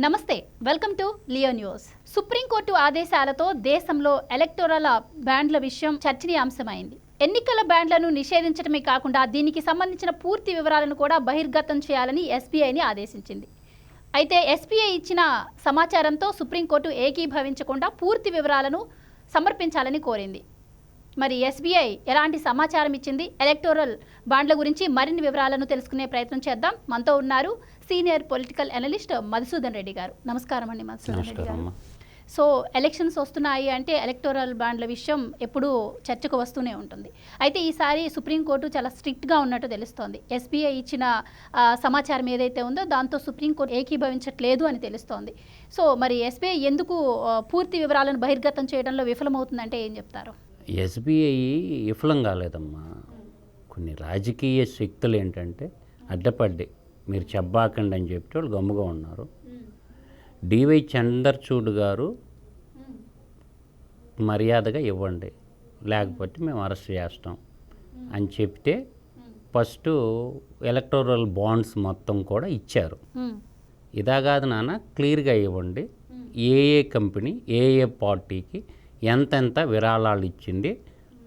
నమస్తే, welcome to Leo news. Supreme court ఆదేశాలతో దేశంలో ఎలక్టోరల్ బ్యాండ్ల విషయం చర్చనీయాంశమైంది. ఎన్నికల బ్యాండ్లను నిషేధించడమే కాకుండా దీనికి సంబంధించిన పూర్తి వివరాలను కూడా బహిర్గతం చేయాలని ఎస్బీఐని ఆదేశించింది. అయితే ఎస్బీఐ ఇచ్చిన సమాచారంతో సుప్రీంకోర్టు ఏకీభవించకుండా పూర్తి వివరాలను సమర్పించాలని కోరింది. మరి ఎస్బీఐ ఎలాంటి సమాచారం ఇచ్చింది? ఎలక్టోరల్ బాండ్ల గురించి మరిన్ని వివరాలను తెలుసుకునే ప్రయత్నం చేద్దాం. మనతో ఉన్నారు senior political analyst Madhusudan Reddy గారు. నమస్కారం అండి మధుసూదన్ రెడ్డి గారు. సో ఎలక్షన్స్ వస్తున్నాయి అంటే ఎలక్టోరల్ బాండ్ల విషయం ఎప్పుడూ చర్చకు వస్తూనే ఉంటుంది. అయితే ఈసారి సుప్రీంకోర్టు చాలా స్ట్రిక్ట్గా ఉన్నట్టు తెలుస్తోంది. ఎస్బీఐ ఇచ్చిన సమాచారం ఏదైతే ఉందో దాంతో సుప్రీంకోర్టు ఏకీభవించట్లేదు అని తెలుస్తోంది. సో మరి ఎస్బీఐ ఎందుకు పూర్తి వివరాలను బహిర్గతం చేయడంలో విఫలమవుతుందంటే ఏం చెప్తారు? ఎస్బీఐ విఫలం కాలేదమ్మా. కొన్ని రాజకీయ శక్తులు ఏంటంటే అడ్డపడ్డాయి. మీరు చెప్పాకండి అని చెప్పి వాళ్ళు గమ్ముగా ఉన్నారు. డివై చంద్రచూడ్ గారు మర్యాదగా ఇవ్వండి, లేకపోతే మేము అరెస్ట్ చేస్తాం అని చెప్తే ఫస్ట్ ఎలక్టోరల్ బాండ్స్ మొత్తం కూడా ఇచ్చారు. ఇదా కాదు నాన్న, క్లియర్గా ఇవ్వండి, ఏ కంపెనీ ఏ పార్టీకి ఎంతెంత విరాళాలు ఇచ్చింది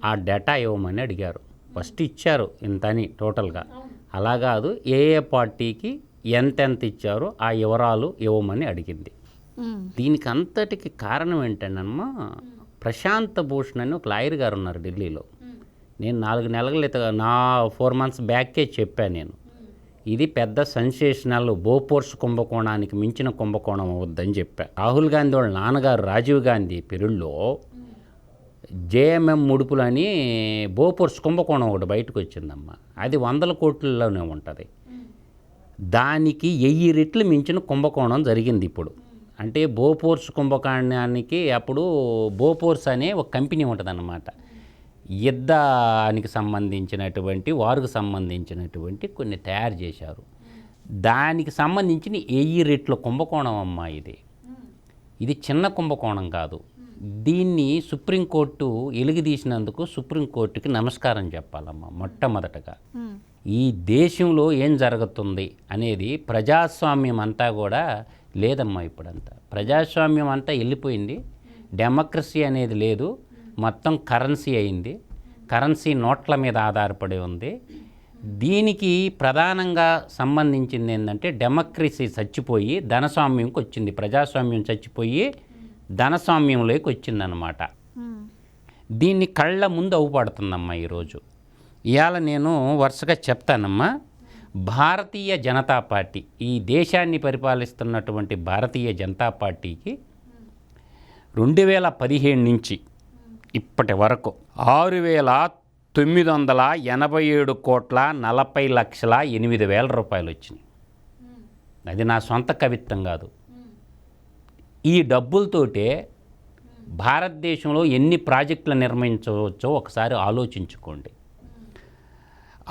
ఆ డేటా ఇవ్వమని అడిగారు. ఫస్ట్ ఇచ్చారు ఇంతని టోటల్గా. అలా కాదు, ఏ పార్టీకి ఎంతెంత ఇచ్చారో ఆ వివరాలు ఇవ్వమని అడిగింది. దీనికి అంతటికి కారణం ఏంటంటమ్మా, ప్రశాంత్ భూషణ్ అని ఒక లాయర్ గారు ఉన్నారు ఢిల్లీలో. నేను 4 నెలల 4 months బ్యాకే చెప్పాను నేను, ఇది పెద్ద సెన్సేషనల్ బోఫోర్స్ కుంభకోణానికి మించిన కుంభకోణం అవుద్దని చెప్పాను. రాహుల్ గాంధీ వాళ్ళ నాన్నగారు రాజీవ్ గాంధీ పీరియడ్లో జేఎంఎం ముడుపులని బోఫోర్స్ కుంభకోణం ఒకటి బయటకు వచ్చిందమ్మా. అది 100 కోట్లలోనే ఉంటుంది. దానికి 1000 రెట్లు మించిన కుంభకోణం జరిగింది ఇప్పుడు. అంటే బోఫోర్స్ కుంభకోణానికి అప్పుడు బోఫోర్స్ అనే ఒక కంపెనీ ఉంటుందన్నమాట. యుద్ధానికి సంబంధించినటువంటి వారికి సంబంధించినటువంటి కొన్ని తయారు చేశారు. దానికి సంబంధించిన 1000 రెట్ల కుంభకోణం అమ్మా ఇది చిన్న కుంభకోణం కాదు. దీన్ని సుప్రీంకోర్టు ఎలుగుదీసినందుకు సుప్రీంకోర్టుకి నమస్కారం చెప్పాలమ్మా. మొట్టమొదటగా ఈ దేశంలో ఏం జరుగుతుంది అనేది ప్రజాస్వామ్యం అంతా కూడా లేదమ్మా. ఇప్పుడంతా ప్రజాస్వామ్యం అంతా వెళ్ళిపోయింది. డెమోక్రసీ అనేది లేదు, మొత్తం కరెన్సీ అయింది. కరెన్సీ నోట్ల మీద ఆధారపడి ఉంది. దీనికి ప్రధానంగా సంబంధించింది ఏంటంటే డెమోక్రసీ చచ్చిపోయి ధనస్వామ్యంకి వచ్చింది. ప్రజాస్వామ్యం చచ్చిపోయి ధనస్వామ్యంలోకి వచ్చిందనమాట. దీన్ని కళ్ళ ముందు అవుపడుతుందమ్మా ఈరోజు. ఇవాళ నేను వరుసగా చెప్తానమ్మా. భారతీయ జనతా పార్టీ, ఈ దేశాన్ని పరిపాలిస్తున్నటువంటి భారతీయ జనతా పార్టీకి 2017 నుంచి ఇప్పటి వరకు 6,987,40,08,000 రూపాయలు వచ్చినాయి. అది నా సొంత కవిత్వం కాదు. ఈ డబ్బులతోటే భారతదేశంలో ఎన్ని ప్రాజెక్టులు నిర్మించవచ్చో ఒకసారి ఆలోచించుకోండి.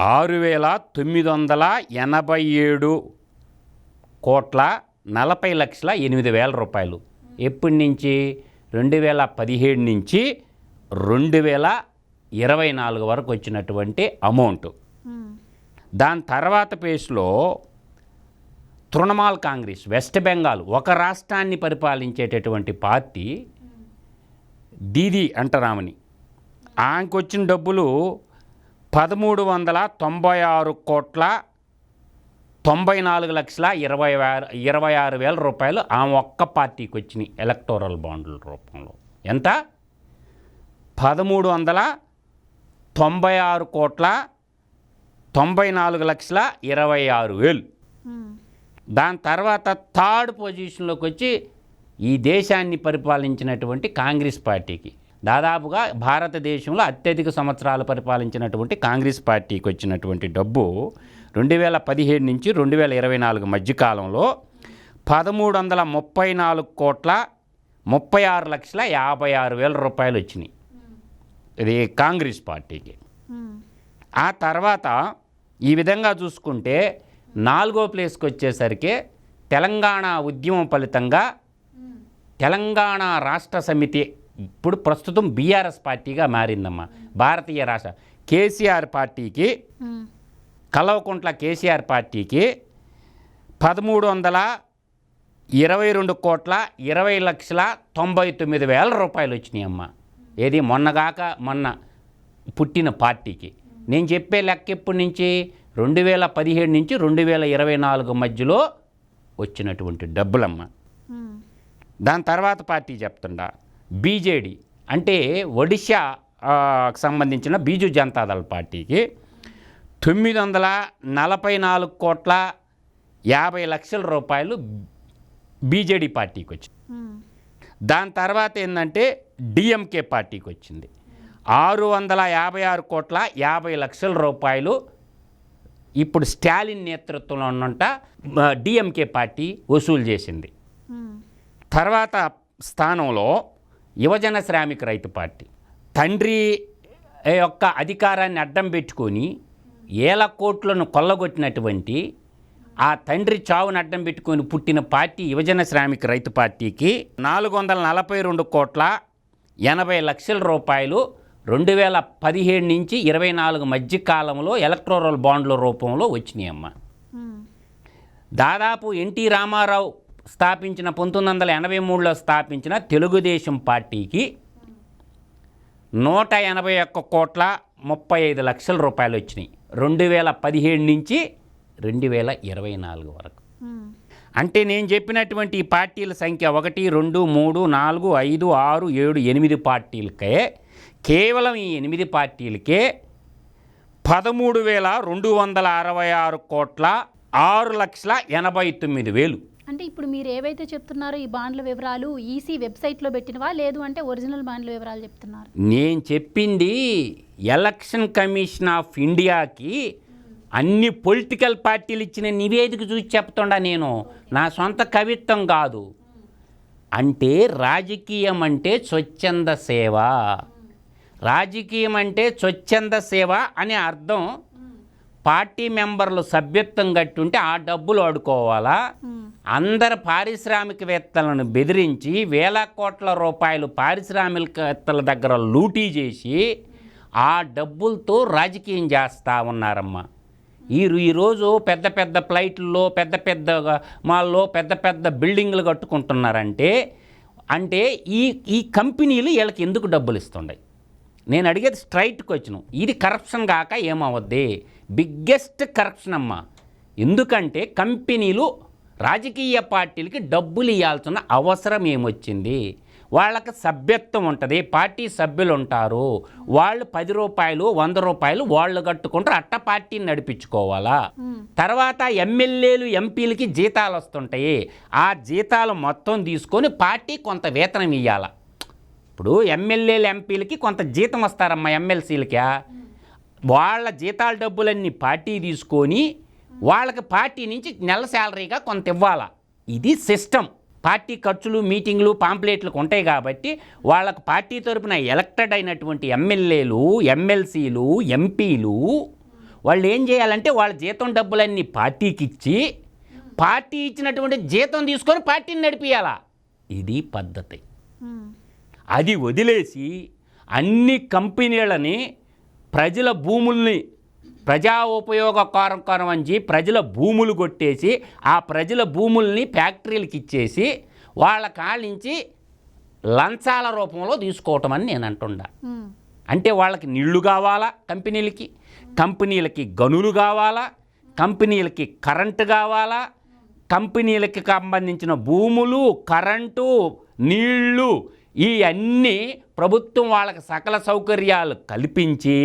6,987,40,08,000 రూపాయలు. ఎప్పటి నుంచి? 2017 నుంచి 2024 వరకు వచ్చినటువంటి అమౌంట్. దాని తర్వాత పేజ్లో తృణమూల్ కాంగ్రెస్, వెస్ట్ బెంగాల్, ఒక రాష్ట్రాన్ని పరిపాలించేటటువంటి పార్టీ దీదీ అంటారామని, ఆమెకు వచ్చిన డబ్బులు 13,94,96,26,000 రూపాయలు ఆమె ఒక్క పార్టీకి వచ్చినాయి ఎలక్టోరల్ బాండ్ల రూపంలో. ఎంత? 13,96,94,26,000. దాని తర్వాత థర్డ్ పొజిషన్లోకి వచ్చి ఈ దేశాన్ని పరిపాలించినటువంటి కాంగ్రెస్ పార్టీకి, దాదాపుగా భారతదేశంలో అత్యధిక సంవత్సరాలు పరిపాలించినటువంటి కాంగ్రెస్ పార్టీకి వచ్చినటువంటి డబ్బు 2017 నుంచి 2024 మధ్యకాలంలో 13,34,36,50,000 రూపాయలు వచ్చినాయి. ఇది కాంగ్రెస్ పార్టీకి. ఆ తర్వాత ఈ విధంగా చూసుకుంటే 4వ ప్లేస్కి వచ్చేసరికి తెలంగాణ ఉద్యమం ఫలితంగా తెలంగాణ రాష్ట్ర సమితి ఇప్పుడు ప్రస్తుతం బీఆర్ఎస్ పార్టీగా మారిందమ్మా. భారతీయ రాష్ట్ర కేసీఆర్ పార్టీకి, కల్వకుంట్ల కేసీఆర్ పార్టీకి 13,00 22,20,99,000 రూపాయలు వచ్చినాయమ్మ. ఏది మొన్న పుట్టిన పార్టీకి. నేను చెప్పే లెక్క ఎప్పటి నుంచి 2017 నుంచి 2024 మధ్యలో వచ్చినటువంటి డబ్బులమ్మ. దాని తర్వాత పార్టీ చెప్తుండా బీజేడీ అంటే ఒడిశాకు సంబంధించిన బీజు జనతాదళ పార్టీకి 944,50,00,000 రూపాయలు బీజేడీ పార్టీకి వచ్చింది. దాని తర్వాత ఏంటంటే డిఎంకే పార్టీకి వచ్చింది 656,50,00,000 రూపాయలు. ఇప్పుడు స్టాలిన్ నేతృత్వంలో ఉన్నంట డిఎంకే పార్టీ వసూలు చేసింది. తర్వాత స్థానంలో యువజన శ్రామిక రైతు పార్టీ తండ్రి యొక్క అధికారాన్ని అడ్డం పెట్టుకొని 1,000 కోట్లను కొల్లగొట్టినటువంటి ఆ తండ్రి చావును అడ్డం పెట్టుకొని పుట్టిన పార్టీ యువజన శ్రామిక రైతు పార్టీకి 442,80,00,000 రూపాయలు 2017 నుంచి 24 మధ్య కాలంలో ఎలక్టోరల్ బాండ్ల రూపంలో వచ్చినాయమ్మ. దాదాపు ఎన్టీ రామారావు స్థాపించిన 1983లో స్థాపించిన తెలుగుదేశం పార్టీకి 181,35,00,000 రూపాయలు వచ్చినాయి 2017 నుంచి 2024 వరకు. అంటే నేను చెప్పినటువంటి ఈ పార్టీల సంఖ్య 1, 2, 3, 4, 5, 6, 7, 8 పార్టీలకే కేవలం ఈ 8 పార్టీలకే 13,266,6,89,000. అంటే ఇప్పుడు మీరు ఏవైతే చెప్తున్నారో ఈ బాండ్ల వివరాలు ఈసీ వెబ్సైట్లో పెట్టినవా లేదు అంటే ఒరిజినల్ బాండ్ల వివరాలు చెప్తున్నారు? నేను చెప్పింది ఎలక్షన్ కమిషన్ ఆఫ్ ఇండియాకి అన్ని పొలిటికల్ పార్టీలు ఇచ్చిన నివేదిక చూసి చెప్తుండా, నేను నా సొంత కవిత్వం కాదు. అంటే రాజకీయం అంటే స్వచ్ఛంద సేవ, రాజకీయం అంటే స్వచ్ఛంద సేవ అనే అర్థం. పార్టీ మెంబర్లు సభ్యత్వం కట్టుంటే ఆ డబ్బులు అడుకోవాలా? అందరు పారిశ్రామికవేత్తలను బెదిరించి 1,000 కోట్ల రూపాయలు పారిశ్రామికవేత్తల దగ్గర లూటీ చేసి ఆ డబ్బులతో రాజకీయం చేస్తూ ఉన్నారమ్మా. ఈరోజు పెద్ద పెద్ద ఫ్లైట్లలో పెద్ద పెద్ద మాల్లో పెద్ద పెద్ద బిల్డింగ్లు కట్టుకుంటున్నారంటే అంటే ఈ కంపెనీలు వీళ్ళకి ఎందుకు డబ్బులు ఇస్తున్నాయి? నేను అడిగేది స్ట్రైట్ క్వశ్చన్. ఇది కరప్షన్ కాక ఏమవుద్ది? బిగ్గెస్ట్ కరప్షన్ అమ్మా. ఎందుకంటే కంపెనీలు రాజకీయ పార్టీలకి డబ్బులు ఇవ్వాల్సిన అవసరం ఏమొచ్చింది? వాళ్ళకి సభ్యత్వం ఉంటుంది, పార్టీ సభ్యులు ఉంటారు, వాళ్ళు 10 రూపాయలు 100 రూపాయలు వాళ్ళు కట్టుకుంటారు, అట్ట పార్టీని నడిపించుకోవాలా. తర్వాత ఎమ్మెల్యేలు ఎంపీలకి జీతాలు వస్తుంటాయి, ఆ జీతాలు మొత్తం తీసుకొని పార్టీ కొంత వేతనం ఇవ్వాలా. ఇప్పుడు ఎమ్మెల్యేలు ఎంపీలకి కొంత జీతం వస్తారమ్మా, ఎమ్మెల్సీలకి వాళ్ళ జీతాల డబ్బులన్నీ పార్టీ తీసుకొని వాళ్ళకి పార్టీ నుంచి నెల శాలరీగా కొంత ఇవ్వాలా. ఇది సిస్టమ్. పార్టీ ఖర్చులు, మీటింగ్లు, పాంప్లెట్లకు ఉంటాయి కాబట్టి వాళ్ళకు పార్టీ తరపున ఎలక్టెడ్ అయినటువంటి ఎమ్మెల్యేలు, ఎమ్మెల్సీలు, ఎంపీలు వాళ్ళు ఏం చేయాలంటే వాళ్ళ జీతం డబ్బులన్నీ పార్టీకి ఇచ్చి పార్టీ ఇచ్చినటువంటి జీతం తీసుకొని పార్టీని నడిపియాలా. ఇది పద్ధతి. అది వదిలేసి అన్ని కంపెనీలని ప్రజల భూముల్ని ప్రజా ఉపయోగ కార్యక్రమం అని ప్రజల భూములు కొట్టేసి ఆ ప్రజల భూముల్ని ఫ్యాక్టరీలకు ఇచ్చేసి వాళ్ళ కాళ్ళించి లంచాల రూపంలో తీసుకోవటం అని నేను అంటుండా. అంటే వాళ్ళకి నీళ్లు కావాలా, కంపెనీలకి గనులు కావాలా, కంపెనీలకి కరెంటు కావాలా, కంపెనీలకి సంబంధించిన భూములు, కరెంటు, నీళ్లు ఇవన్నీ ప్రభుత్వం వాళ్ళకి సకల సౌకర్యాలు కల్పించి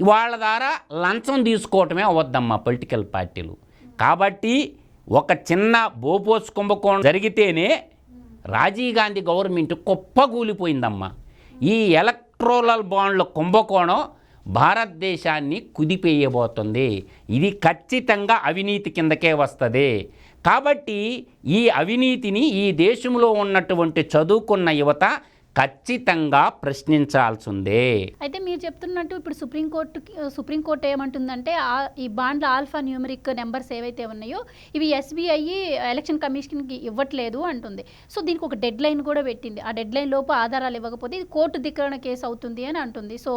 వాళ్ళ ద్వారా లంచం తీసుకోవటమే అవద్దమ్మా పొలిటికల్ పార్టీలు. కాబట్టి ఒక చిన్న బోపోస్ కుంభకోణం జరిగితేనే రాజీవ్ గాంధీ గవర్నమెంట్ కుప్పగూలిపోయిందమ్మా. ఈ ఎలక్ట్రోరల్ బాండ్ల కుంభకోణం భారతదేశాన్ని కుదిపేయబోతుంది. ఇది ఖచ్చితంగా అవినీతి కిందకే వస్తుంది. కాబట్టి ఈ అవినీతిని ఈ దేశంలో ఉన్నటువంటి చదువుకున్న యువత ఖచ్చితంగా ప్రశ్నించాల్సిందే. అయితే మీరు చెప్తున్నట్టు ఇప్పుడు సుప్రీంకోర్టు ఏమంటుందంటే ఈ బాండ్ల ఆల్ఫా న్యూమరిక్ నెంబర్స్ ఏవైతే ఉన్నాయో ఇవి ఎస్బీఐ ఎలక్షన్ కమిషన్కి ఇవ్వట్లేదు అంటుంది. సో దీనికి ఒక డెడ్ లైన్ కూడా పెట్టింది. ఆ డెడ్ లైన్ లోపు ఆధారాలు ఇవ్వకపోతే ఇది కోర్టు ధిక్కరణ కేసు అవుతుంది అని అంటుంది. సో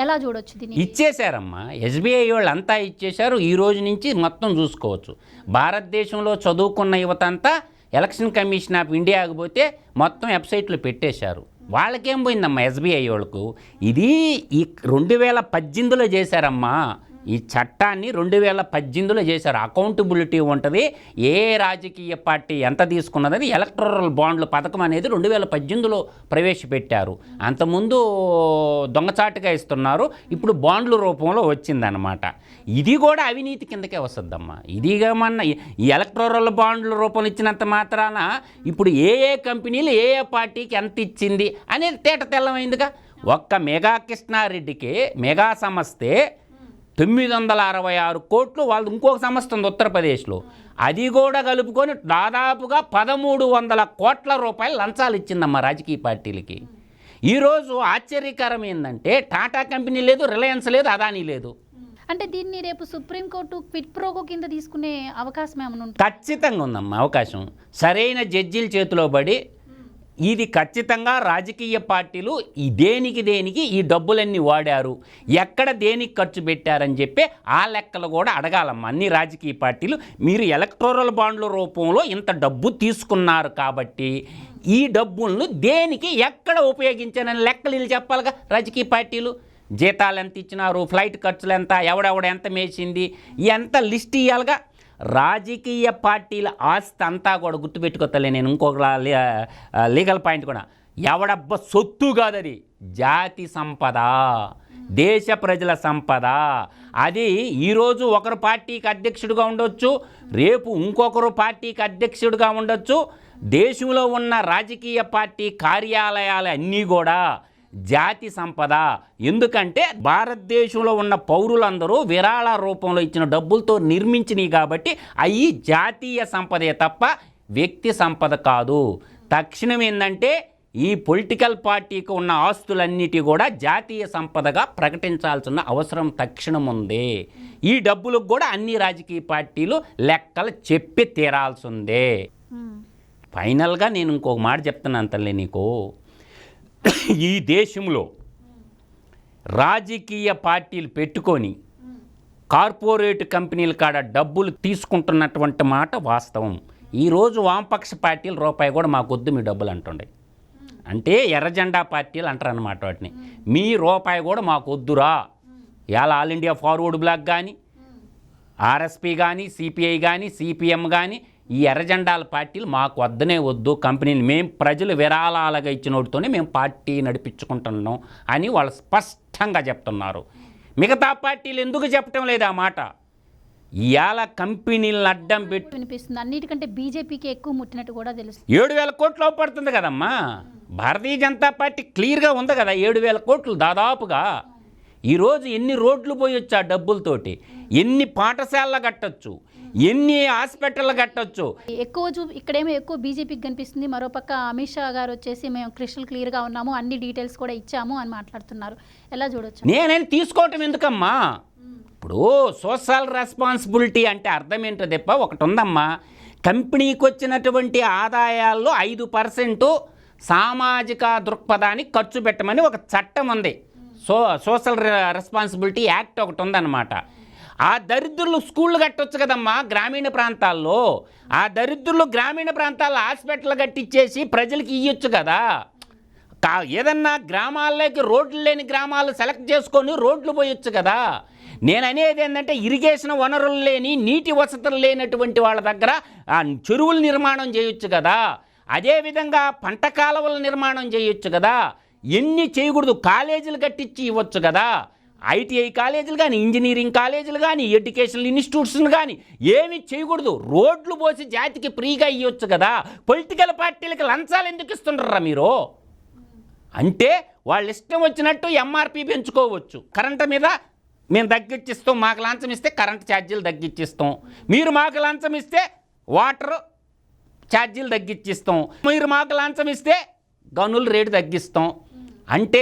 ఎలా చూడొచ్చు దీన్ని? ఇచ్చేశారమ్మా, ఎస్బీఐ వాళ్ళు అంతా ఇచ్చేశారు. ఈ రోజు నుంచి మొత్తం చూసుకోవచ్చు. భారతదేశంలో చదువుకున్న యువత అంతా ఎలక్షన్ కమిషన్ ఆఫ్ ఇండియాకి పోతే మొత్తం వెబ్సైట్లో పెట్టేశారు. వాళ్ళకేం పోయిందమ్మా ఎస్బీఐ వాళ్ళకు? ఇది ఈ 2018లో చేశారమ్మా. ఈ చట్టాన్ని 2018లో చేశారు. అకౌంటబిలిటీ ఉంటుంది. ఏ రాజకీయ పార్టీ ఎంత తీసుకున్నదని ఎలక్టోరల్ బాండ్ల పథకం అనేది 2018లో ప్రవేశపెట్టారు. అంతకుముందు దొంగచాటుగా ఇస్తున్నారు, ఇప్పుడు బాండ్ల రూపంలో వచ్చిందనమాట. ఇది కూడా అవినీతి కిందకే వస్తుందమ్మా. ఇదిగా మన ఈ ఎలక్టోరల్ బాండ్ల రూపంలో ఇచ్చినంత మాత్రాన ఇప్పుడు ఏ కంపెనీలు ఏ పార్టీకి ఎంత ఇచ్చింది అనేది తేట తెల్లమైందిగా. ఒక్క మెగా కృష్ణారెడ్డికి మెగా సంస్థే 966 కోట్లు, వాళ్ళు ఇంకొక సంస్థ ఉంది ఉత్తరప్రదేశ్లో, అది కూడా కలుపుకొని దాదాపుగా 1300 కోట్ల రూపాయలు లంచాలు ఇచ్చిందమ్మా రాజకీయ పార్టీలకి. ఈరోజు ఆశ్చర్యకరం ఏంటంటే టాటా కంపెనీ లేదు, రిలయన్స్ లేదు, అదానీ లేదు. అంటే దీన్ని రేపు సుప్రీంకోర్టు క్విట్ ప్రోకో కింద తీసుకునే అవకాశం ఏమైనా ఉంటుంది? ఖచ్చితంగా ఉందమ్మా అవకాశం. సరైన జడ్జీల చేతిలో పడి ఇది ఖచ్చితంగా రాజకీయ పార్టీలు దేనికి ఈ డబ్బులన్నీ వాడారు, ఎక్కడ దేనికి ఖర్చు పెట్టారని చెప్పి ఆ లెక్కలు కూడా అడగాలమ్మా అన్ని రాజకీయ పార్టీలు. మీరు ఎలక్టోరల్ బాండ్ల రూపంలో ఇంత డబ్బు తీసుకున్నారు కాబట్టి ఈ డబ్బులను దేనికి ఎక్కడ ఉపయోగించారని లెక్కలు వీళ్ళు చెప్పాలిగా రాజకీయ పార్టీలు. జీతాలు ఎంత ఇచ్చినారు, ఫ్లైట్ ఖర్చులు ఎంత, ఎవడెవడ ఎంత మేసింది, ఎంత లిస్ట్ ఇవ్వాలిగా. రాజకీయ పార్టీల ఆస్తి అంతా కూడా గుర్తుపెట్టుకోతలే నేను ఇంకొక లీగల్ పాయింట్ కూడా, ఎవడబ్బ సొత్తు కాదు, అది జాతి సంపద, దేశ ప్రజల సంపద. అది ఈరోజు ఒకరు పార్టీకి అధ్యక్షుడిగా ఉండొచ్చు, రేపు ఇంకొకరు పార్టీకి అధ్యక్షుడిగా ఉండొచ్చు. దేశంలో ఉన్న రాజకీయ పార్టీ కార్యాలయాలు అన్నీ కూడా జాతి సంపద. ఎందుకంటే భారతదేశంలో ఉన్న పౌరులందరూ విరాళ రూపంలో ఇచ్చిన డబ్బులతో నిర్మించినవి కాబట్టి అవి జాతీయ సంపదే తప్ప వ్యక్తి సంపద కాదు. తక్షణం ఏంటంటే ఈ పొలిటికల్ పార్టీకి ఉన్న ఆస్తులన్నిటి కూడా జాతీయ సంపదగా ప్రకటించాల్సిన అవసరం తక్షణం ఉంది. ఈ డబ్బులకు కూడా అన్ని రాజకీయ పార్టీలు లెక్కలు చెప్పి తీరాల్సిందే. ఫైనల్గా నేను ఇంకొక మాట చెప్తున్నాను తల్లి నీకు, ఈ దేశంలో రాజకీయ పార్టీలు పెట్టుకొని కార్పొరేట్ కంపెనీల కాడ డబ్బులు తీసుకుంటున్నటువంటి మాట వాస్తవం. ఈరోజు వామపక్ష పార్టీలు రూపాయి కూడా మాకొద్దు మీ డబ్బులు అంటుండే, అంటే ఎర్రజెండా పార్టీలు అంటారు అన్నమాట వాటిని. మీ రూపాయి కూడా మాకు వద్దురా. ఇవాళ ఆల్ ఇండియా ఫార్వర్డ్ బ్లాక్ కానీ, ఆర్ఎస్పీ కానీ, సిపిఐ కానీ, సిపిఎం కానీ, ఈ ఎర్రజెండాల పార్టీలు మాకు వద్దనే వద్దు, కంపెనీలు మేము ప్రజలు విరాళాలుగా ఇచ్చినోడితోనే మేము పార్టీ నడిపించుకుంటున్నాం అని వాళ్ళు స్పష్టంగా చెప్తున్నారు. మిగతా పార్టీలు ఎందుకు చెప్పటం లేదు ఆ మాట? ఇవాళ కంపెనీలను అడ్డం పెట్టి వినిపిస్తుంది. అన్నిటికంటే బీజేపీకి ఎక్కువ ముట్టినట్టు కూడా తెలుస్తుంది. 7,000 కోట్లు పడుతుంది కదమ్మా. భారతీయ జనతా పార్టీ క్లియర్గా ఉంది కదా, 7,000 కోట్లు దాదాపుగా. ఈరోజు ఎన్ని రోడ్లు పోయొచ్చు ఆ డబ్బులతోటి, ఎన్ని పాఠశాలలు కట్టొచ్చు, ఎన్ని హాస్పిటల్ కట్టొచ్చు. ఇక్కడేమో ఎక్కువ బీజేపీకి కనిపిస్తుంది. మరోపక్క అమిత్ షా గారు వచ్చేసి మేము క్రిస్టల్ క్లియర్గా ఉన్నాము, అన్ని డీటెయిల్స్ కూడా ఇచ్చాము అని మాట్లాడుతున్నారు. ఎలా చూడొచ్చు? నేనైనా తీసుకోవటం ఎందుకమ్మా? ఇప్పుడు సోషల్ రెస్పాన్సిబిలిటీ అంటే అర్థం ఏంటో తప్ప ఒకటి ఉందమ్మా, కంపెనీకి వచ్చినటువంటి ఆదాయాల్లో 5% సామాజిక దృక్పథానికి ఖర్చు పెట్టమని ఒక చట్టం ఉంది. సోషల్ రెస్పాన్సిబిలిటీ యాక్ట్ ఒకటి ఉందన్నమాట. ఆ దరిద్రులు స్కూళ్ళు కట్టొచ్చు కదమ్మా గ్రామీణ ప్రాంతాల్లో. ఆ దరిద్రులు గ్రామీణ ప్రాంతాల్లో హాస్పిటల్ కట్టించేసి ప్రజలకి ఇవ్వచ్చు కదా. ఏదన్నా గ్రామాల్లోకి రోడ్లు లేని గ్రామాలు సెలెక్ట్ చేసుకొని రోడ్లు పోయొచ్చు కదా. నేను అనేది ఏంటంటే ఇరిగేషన్ వనరులు లేని, నీటి వసతులు లేనటువంటి వాళ్ళ దగ్గర చెరువుల నిర్మాణం చేయొచ్చు కదా. అదేవిధంగా పంట కాలువల నిర్మాణం చేయొచ్చు కదా. ఎన్ని చేయకూడదు, కాలేజీలు కట్టించి ఇవ్వచ్చు కదా. ఐటీఐ కాలేజీలు కానీ, ఇంజనీరింగ్ కాలేజీలు కానీ, ఎడ్యుకేషనల్ ఇన్స్టిట్యూట్స్ని కానీ ఏమి చేయకూడదు. రోడ్లు పోసి జాతికి ఫ్రీగా ఇవ్వచ్చు కదా. పొలిటికల్ పార్టీలకి లంచాలు ఎందుకు ఇస్తుండ్రా మీరు? అంటే వాళ్ళు ఇష్టం వచ్చినట్టు ఎంఆర్పి పెంచుకోవచ్చు. కరెంటు మీద మేము తగ్గించిస్తాం, మాకు లంచం ఇస్తే కరెంటు ఛార్జీలు తగ్గించిస్తాం, మీరు మాకు లంచం ఇస్తే వాటర్ ఛార్జీలు తగ్గించిస్తాం, మీరు మాకు లంచం ఇస్తే గనుల రేటు తగ్గిస్తాం. అంటే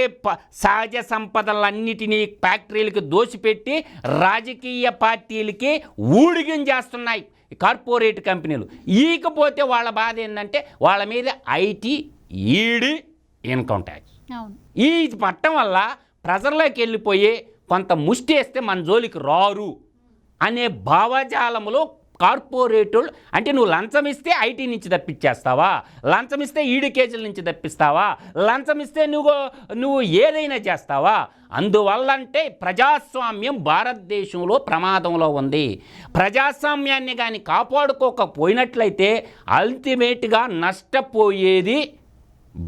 సహజ సంపదలన్నిటినీ ఫ్యాక్టరీలకు దోచిపెట్టి రాజకీయ పార్టీలకి ఊడిగం చేస్తున్నాయి కార్పొరేట్ కంపెనీలు. ఈకపోతే వాళ్ళ బాధ ఏంటంటే వాళ్ళ మీద ఐటీ, ఈడీ, ఇన్కమ్ ట్యాక్స్ ఈ పట్టం వల్ల ప్రజల్లోకి వెళ్ళిపోయి కొంత ముష్టి వేస్తే మన జోలికి రారు అనే భావజాలములో కార్పొరేట్లు అంటే నువ్వు లంచం ఇస్తే ఐటీ నుంచి తప్పించేస్తావా, లంచం ఇస్తే ఈడి కేజీల నుంచి తప్పిస్తావా, లంచం ఇస్తే నువ్వు ఏదైనా చేస్తావా? అందువల్లంటే ప్రజాస్వామ్యం భారతదేశంలో ప్రమాదంలో ఉంది. ప్రజాస్వామ్యాన్ని కానీ కాపాడుకోకపోయినట్లయితే అల్టిమేట్గా నష్టపోయేది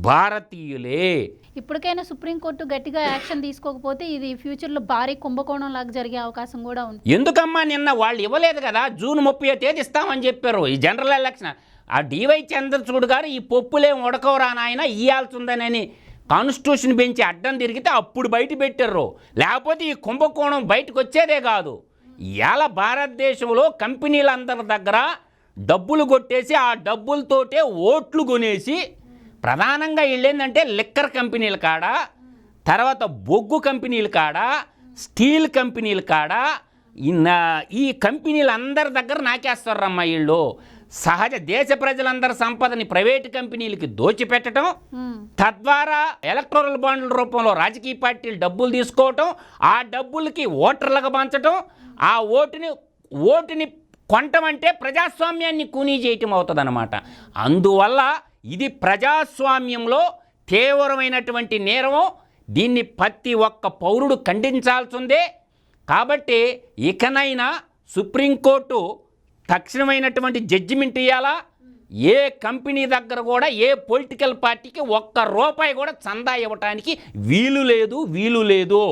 భారతీయులే. ఇప్పటికైనా సుప్రీంకోర్టు గట్టిగా యాక్షన్ తీసుకోకపోతే ఇది ఫ్యూచర్లో భారీ కుంభకోణం లాగా జరిగే అవకాశం కూడా ఉంది. ఎందుకమ్మా నిన్న వాళ్ళు ఇవ్వలేదు కదా, జూన్ 30వ తేదీ ఇస్తామని చెప్పారు ఈ జనరల్ ఎలక్షన్. ఆ డివై చంద్రచూడ్ గారు ఈ పప్పులేం ఉడకవరా నాయన ఇయ్యాల్సిందనని కాన్స్టిట్యూషన్ బెంచి అడ్డం తిరిగితే అప్పుడు బయట పెట్టారు. లేకపోతే ఈ కుంభకోణం బయటకు వచ్చేదే కాదు. ఇవాళ భారతదేశంలో కంపెనీలందరి దగ్గర డబ్బులు కొట్టేసి ఆ డబ్బులతోటే ఓట్లు కొనేసి ప్రధానంగా వీళ్ళేందంటే లిక్కర్ కంపెనీల కాడ, తర్వాత బొగ్గు కంపెనీల కాడ, స్టీల్ కంపెనీల కాడ ఈ కంపెనీలు అందరి దగ్గర నాకేస్తారమ్మా వీళ్ళు. సహజ దేశ ప్రజలందరి సంపదని ప్రైవేటు కంపెనీలకి దోచిపెట్టడం, తద్వారా ఎలక్టోరల్ బాండ్ల రూపంలో రాజకీయ పార్టీలు డబ్బులు తీసుకోవటం, ఆ డబ్బులకి ఓటర్లకు పంచటం, ఆ ఓటుని కొనటం అంటే ప్రజాస్వామ్యాన్ని కూనీ చేయటం అవుతుందన్నమాట. అందువల్ల ఇది ప్రజాస్వామ్యంలో తీవ్రమైనటువంటి నేరము. దీన్ని ప్రతి ఒక్క పౌరుడు ఖండించాల్సిందే. కాబట్టి ఇకనైనా సుప్రీంకోర్టు తక్షణమైనటువంటి జడ్జిమెంట్ ఇవ్వాలా. ఏ కంపెనీ దగ్గర కూడా ఏ పొలిటికల్ పార్టీకి ₹1 కూడా చందా ఇవ్వటానికి వీలు లేదు.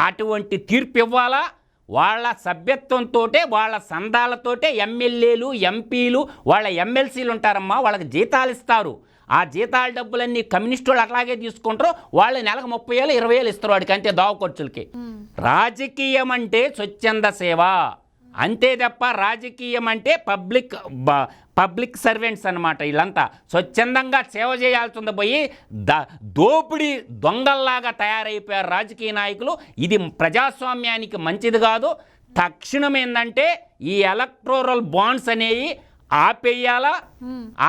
అటువంటి తీర్పు ఇవ్వాలా. వాళ్ళ సభ్యత్వంతో వాళ్ళ సందాలతోటే ఎమ్మెల్యేలు, ఎంపీలు, వాళ్ళ ఎమ్మెల్సీలు ఉంటారమ్మా, వాళ్ళకి జీతాలు ఇస్తారు. ఆ జీతాల డబ్బులన్నీ కమ్యూనిస్టు వాళ్ళు అట్లాగే తీసుకుంటారు. వాళ్ళు నెలకు 30,000 20,000 ఇస్తారు వాడికి, అంతే దావ ఖర్చులకి. రాజకీయం అంటే స్వచ్ఛంద సేవ అంతే తప్ప రాజకీయం అంటే పబ్లిక్ సర్వెంట్స్ అనమాట. వీళ్ళంతా స్వచ్ఛందంగా సేవ చేయాల్సింది పోయి దోపిడీ దొంగల్లాగా తయారైపోయారు రాజకీయ నాయకులు. ఇది ప్రజాస్వామ్యానికి మంచిది కాదు. తక్షణం ఏంటంటే ఈ ఎలక్టోరల్ బాండ్స్ అనేవి ఆపేయాలా.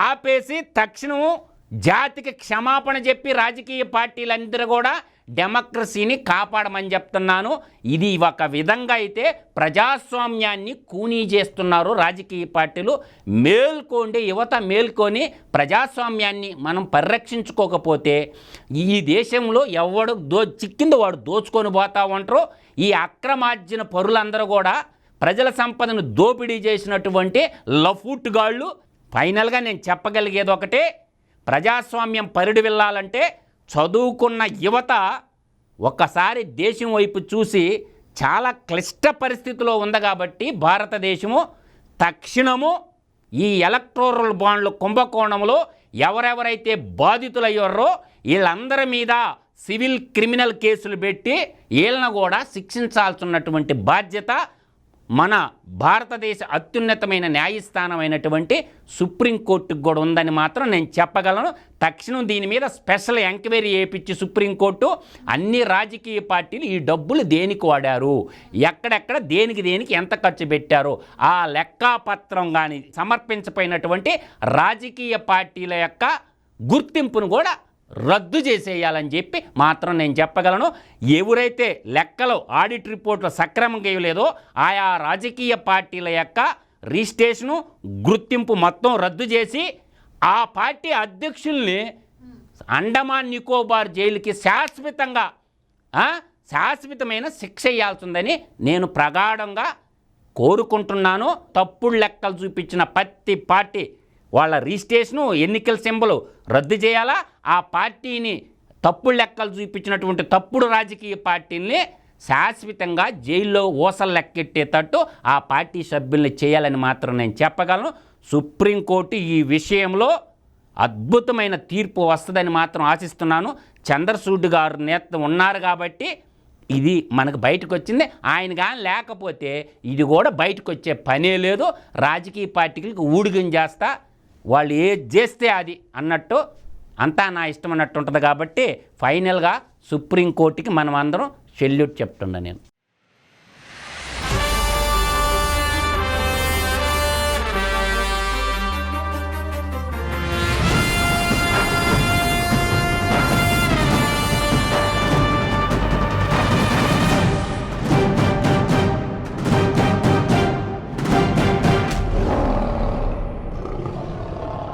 ఆపేసి తక్షణము జాతికి క్షమాపణ చెప్పి రాజకీయ పార్టీలందరూ కూడా డెమోక్రసీని కాపాడమని చెప్తున్నాను. ఇది ఒక విధంగా అయితే ప్రజాస్వామ్యాన్ని కూనీ చేస్తున్నారు రాజకీయ పార్టీలు. మేల్కోండి యువత, మేల్కొని ప్రజాస్వామ్యాన్ని మనం పరిరక్షించుకోకపోతే ఈ దేశంలో ఎవడు చిక్కింది వాడు దోచుకొని పోతా ఉంటారు. ఈ అక్రమార్జన పరులందరూ కూడా ప్రజల సంపదను దోపిడీ చేసినటువంటి లఫూట్గాళ్ళు. ఫైనల్గా నేను చెప్పగలిగేది ఒకటే, ప్రజాస్వామ్యం పరిడి వెళ్ళాలంటే చదువుకున్న యువత ఒక్కసారి దేశం వైపు చూసి చాలా క్లిష్ట పరిస్థితిలో ఉంది. కాబట్టి భారతదేశము తక్షణము ఈ ఎలక్టోరల్ బాండ్ల కుంభకోణంలో ఎవరెవరైతే బాధితులయ్యారో వీళ్ళందరి మీద సివిల్ క్రిమినల్ కేసులు పెట్టి వీళ్ళను కూడా శిక్షించాల్సినటువంటి బాధ్యత మన భారతదేశ అత్యున్నతమైన న్యాయస్థానమైనటువంటి సుప్రీంకోర్టుకు కూడా ఉందని మాత్రం నేను చెప్పగలను. తక్షణం దీని మీద స్పెషల్ ఎంక్వైరీ చేయించి సుప్రీంకోర్టు అన్ని రాజకీయ పార్టీలు ఈ డబ్బులు దేనికి వాడారు, ఎక్కడెక్కడ దేనికి ఎంత ఖర్చు పెట్టారు, ఆ లెక్కాపత్రం కానీ సమర్పించపోయినటువంటి రాజకీయ పార్టీల యొక్క గుర్తింపును కూడా రద్దు చేసేయాలని చెప్పి మాత్రం నేను చెప్పగలను. ఎవరైతే లెక్కలు ఆడిట్ రిపోర్ట్లు సక్రమంగా ఇవ్వలేదో ఆయా రాజకీయ పార్టీల యొక్క రిజిస్ట్రేషను గుర్తింపు మొత్తం రద్దు చేసి ఆ పార్టీ అధ్యక్షుల్ని అండమాన్ నికోబార్ జైలుకి శాశ్వతమైన శిక్ష వేయాల్సిందని నేను ప్రగాఢంగా కోరుకుంటున్నాను. తప్పుడు లెక్కలు చూపించిన ప్రతి పార్టీ వాళ్ళ రిజిస్ట్రేషను, ఎన్నికల సింబలు రద్దు చేయాలా. ఆ పార్టీని తప్పుడు లెక్కలు చూపించినటువంటి తప్పుడు రాజకీయ పార్టీల్ని శాశ్వతంగా జైల్లో ఊసలు లెక్కెట్టేటట్టు ఆ పార్టీ సభ్యుల్ని చేయాలని మాత్రం నేను చెప్పగలను. సుప్రీంకోర్టు ఈ విషయంలో అద్భుతమైన తీర్పు వస్తుందని మాత్రం ఆశిస్తున్నాను. చంద్రచూడ్ గారు నేత ఉన్నారు కాబట్టి ఇది మనకు బయటకు వచ్చింది. ఆయన కానీ లేకపోతే ఇది కూడా బయటకు వచ్చే పనే లేదు. రాజకీయ పార్టీలకు ఊడిగం చేస్తా, వాళ్ళు ఏది చేస్తే అది అన్నట్టు అంతా నా ఇష్టం అన్నట్టు ఉంటుంది. కాబట్టి ఫైనల్గా సుప్రీంకోర్టుకి మనం అందరం సెల్యూట్ చెప్తున్నా నేను.